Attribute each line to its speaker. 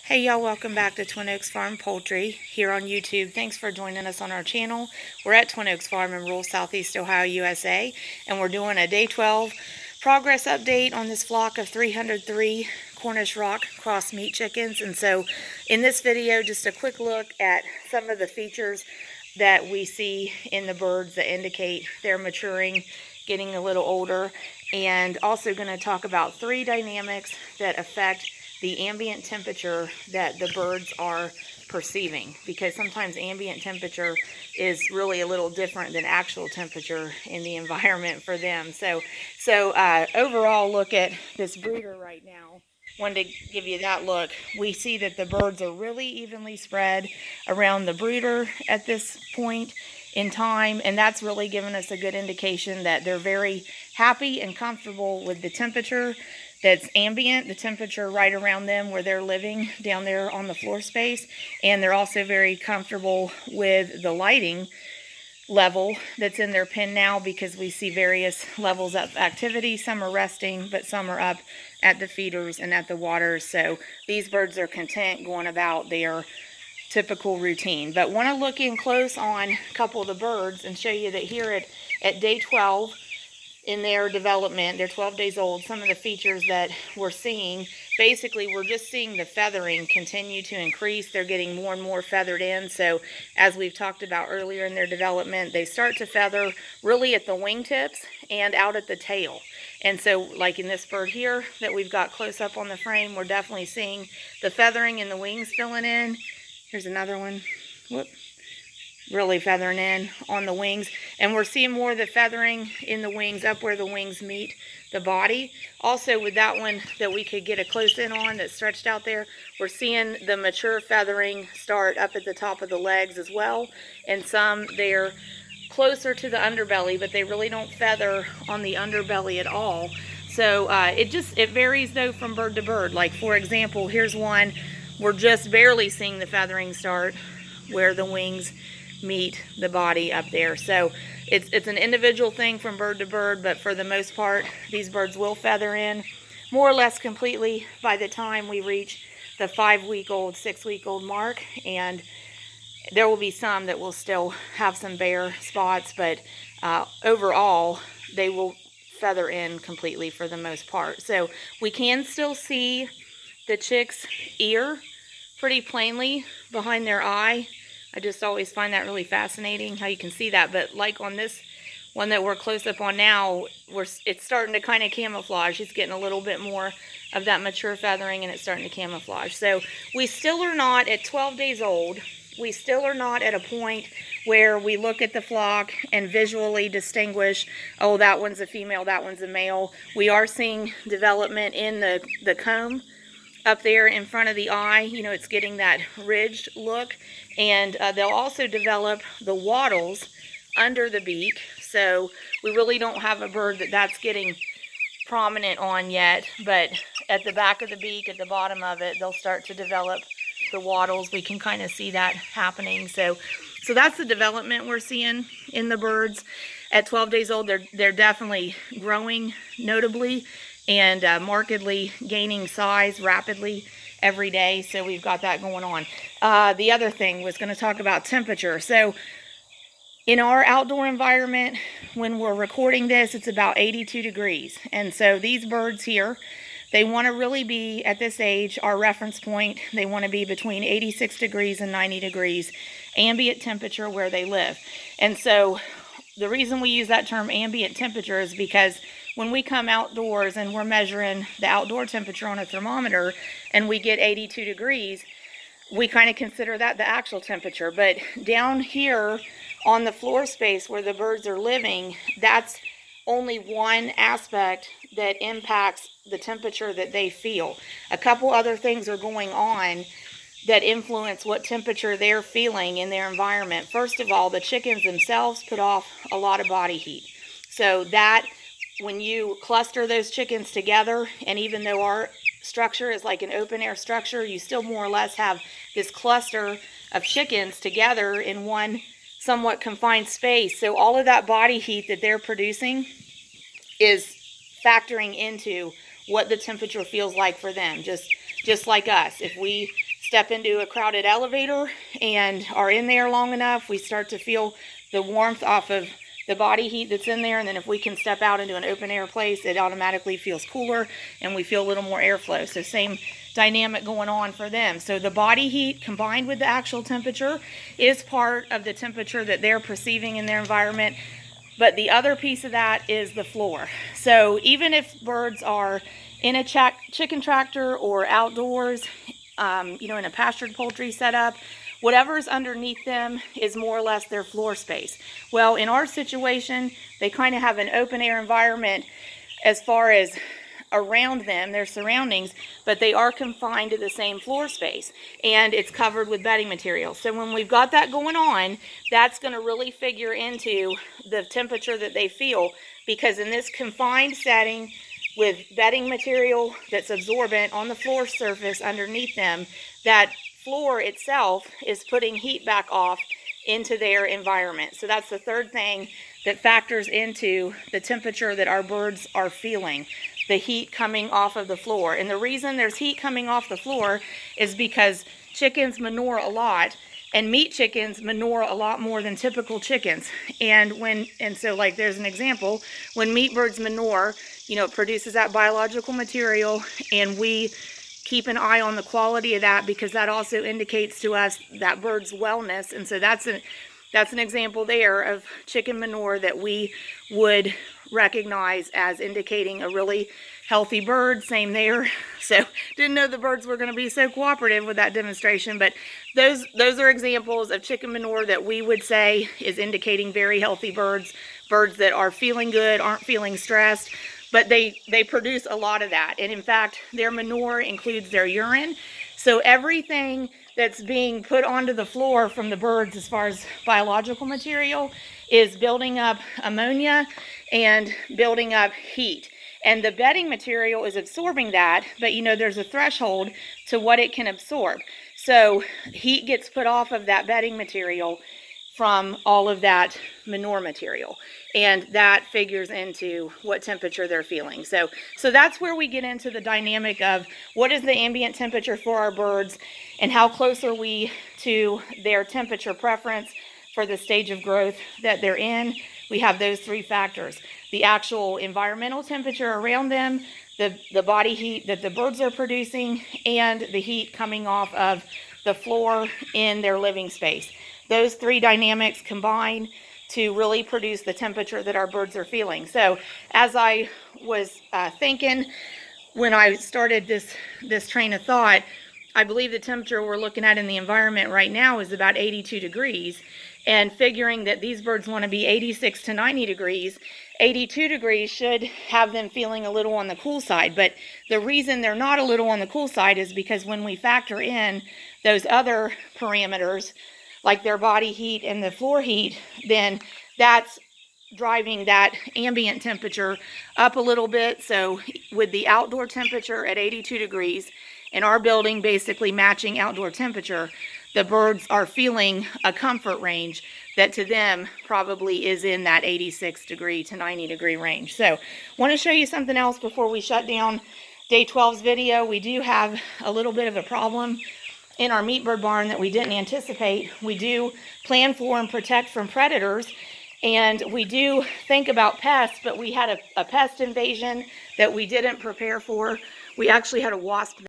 Speaker 1: Hey y'all, welcome back to Twin Oaks Farm Poultry here on YouTube. Thanks for joining us on our channel. We're at Twin Oaks Farm in rural Southeast Ohio, USA, and we're doing a day 12 progress update on this flock of 303 Cornish rock cross meat chickens. And so in this video, just a quick look at some of the features that we see in the birds that indicate they're maturing, getting a little older, and also going to talk about 3 dynamics that affect the ambient temperature that the birds are perceiving, because sometimes ambient temperature is really a little different than actual temperature in the environment for them. So overall look at this brooder right now. Wanted to give you that look. We see that the birds are really evenly spread around the brooder at this point in time, and that's really given us a good indication that they're very happy and comfortable with the temperature that's ambient, the temperature right around them where they're living down there on the floor space. And they're also very comfortable with the lighting level that's in their pen now, because we see various levels of activity. Some are resting, but some are up at the feeders and at the waters. So these birds are content going about their typical routine. But want to look in close on a couple of the birds and show you that here at day 12, in their development, they're 12 days old, some of the features that we're seeing, basically we're just seeing the feathering continue to increase. They're getting more and more feathered in. So as we've talked about earlier in their development, they start to feather really at the wingtips and out at the tail. And so like in this bird here that we've got close up on the frame, we're definitely seeing the feathering in the wings filling in. Here's another one. Whoop. Really feathering in on the wings, and we're seeing more of the feathering in the wings up where the wings meet the body. Also with that one that we could get a close in on that's stretched out there, we're seeing the mature feathering start up at the top of the legs as well, and some they're closer to the underbelly, but they really don't feather on the underbelly at all. So it varies though from bird to bird. Like for example, here's one we're just barely seeing the feathering start where the wings meet the body up there. So it's an individual thing from bird to bird, but for the most part these birds will feather in more or less completely by the time we reach the 5-week-old, 6-week-old mark. And there will be some that will still have some bare spots, but overall they will feather in completely for the most part. So we can still see the chick's ear pretty plainly behind their eye. I just always find that really fascinating how you can see that. But like on this one that we're close up on now, it's starting to kind of camouflage. It's getting a little bit more of that mature feathering, and it's starting to camouflage. So we still are not at 12 days old. We still are not at a point where we look at the flock and visually distinguish, oh, that one's a female, that one's a male. We are seeing development in the comb up there in front of the eye. You know, it's getting that ridged look. And they'll also develop the wattles under the beak. So we really don't have a bird that's getting prominent on yet, but at the back of the beak, at the bottom of it, they'll start to develop the wattles. We can kind of see that happening. So that's the development we're seeing in the birds. At 12 days old, they're definitely growing notably and markedly gaining size rapidly every day. So we've got that going on. The other thing was going to talk about temperature. So in our outdoor environment, when we're recording this, it's about 82 degrees. And so these birds here, they want to really be at this age, our reference point, they want to be between 86 degrees and 90 degrees ambient temperature where they live. And so the reason we use that term ambient temperature is because when we come outdoors and we're measuring the outdoor temperature on a thermometer and we get 82 degrees, we kind of consider that the actual temperature. But down here on the floor space where the birds are living, that's only one aspect that impacts the temperature that they feel. A couple other things are going on that influence what temperature they're feeling in their environment. First of all, the chickens themselves put off a lot of body heat. So that when you cluster those chickens together, and even though our structure is like an open air structure, you still more or less have this cluster of chickens together in one somewhat confined space. So all of that body heat that they're producing is factoring into what the temperature feels like for them, just like us. If we step into a crowded elevator and are in there long enough, we start to feel the warmth off of the body heat that's in there, and then if we can step out into an open air place, it automatically feels cooler and we feel a little more airflow. So same dynamic going on for them. So the body heat combined with the actual temperature is part of the temperature that they're perceiving in their environment. But the other piece of that is the floor. So even if birds are in a chicken tractor or outdoors, in a pastured poultry setup, whatever's underneath them is more or less their floor space. Well, in our situation, they kind of have an open air environment as far as around them, their surroundings, but they are confined to the same floor space, and it's covered with bedding material. So when we've got that going on, that's going to really figure into the temperature that they feel, because in this confined setting with bedding material that's absorbent on the floor surface underneath them, that floor itself is putting heat back off into their environment. So that's the third thing that factors into the temperature that our birds are feeling, the heat coming off of the floor. And the reason there's heat coming off the floor is because chickens manure a lot, and meat chickens manure a lot more than typical chickens. And so like there's an example, when meat birds manure, it produces that biological material, and we keep an eye on the quality of that, because that also indicates to us that bird's wellness. And so that's an example there of chicken manure that we would recognize as indicating a really healthy bird. Same there. So didn't know the birds were going to be so cooperative with that demonstration, but those are examples of chicken manure that we would say is indicating very healthy birds that are feeling good, aren't feeling stressed. But they produce a lot of that. And in fact, their manure includes their urine. So everything that's being put onto the floor from the birds as far as biological material is building up ammonia and building up heat. And the bedding material is absorbing that, but there's a threshold to what it can absorb. So heat gets put off of that bedding material from all of that manure material, and that figures into what temperature they're feeling. So that's where we get into the dynamic of what is the ambient temperature for our birds, and how close are we to their temperature preference for the stage of growth that they're in. We have those three factors: the actual environmental temperature around them, the body heat that the birds are producing, and the heat coming off of the floor in their living space. Those three dynamics combine to really produce the temperature that our birds are feeling. So as I was thinking when I started this train of thought, I believe the temperature we're looking at in the environment right now is about 82 degrees. And figuring that these birds want to be 86 to 90 degrees, 82 degrees should have them feeling a little on the cool side. But the reason they're not a little on the cool side is because when we factor in those other parameters, like their body heat and the floor heat, then that's driving that ambient temperature up a little bit. So with the outdoor temperature at 82 degrees and our building basically matching outdoor temperature, the birds are feeling a comfort range that to them probably is in that 86 degree to 90 degree range. So want to show you something else before we shut down day 12's video. We do have a little bit of a problem in our meat bird barn that we didn't anticipate. We do plan for and protect from predators, and we do think about pests, but we had a pest invasion that we didn't prepare for. We actually had a wasp